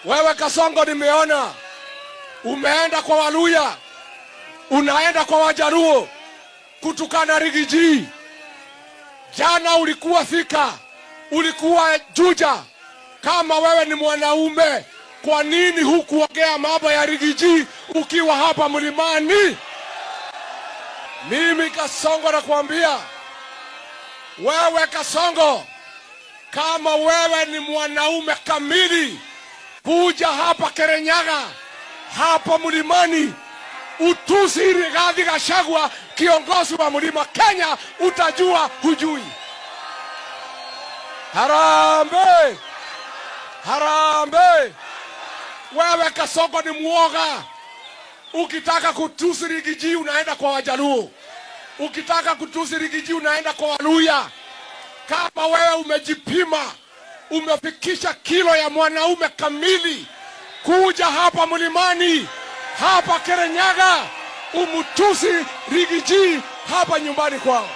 Wewe Kasongo, nimeona umeenda kwa Waluya, unaenda kwa Wajaluo kutukana Rigiji. Jana ulikuwa Thika, ulikuwa Juja. Kama wewe ni mwanaume, kwa nini hukuongea mambo ya Rigiji ukiwa hapa Mlimani? Mimi Kasongo nakwambia, wewe Kasongo, kama wewe ni mwanaume kamili, kuja hapa Kirinyaga, hapa Mlimani, utusi Rigathi Gachagua, kiongozi wa Mlima Kenya, utajua hujui. Harambee! Harambee! Wewe Kasongo ni muoga. Ukitaka kutusi Rigiji unaenda kwa Wajaluo. Ukitaka kutusi Rigiji unaenda kwa Waluya. Kama wewe umejipima, umefikisha kilo ya mwanaume kamili, kuja hapa Mlimani, hapa Kirinyaga, umutusi Rigiji hapa nyumbani kwao.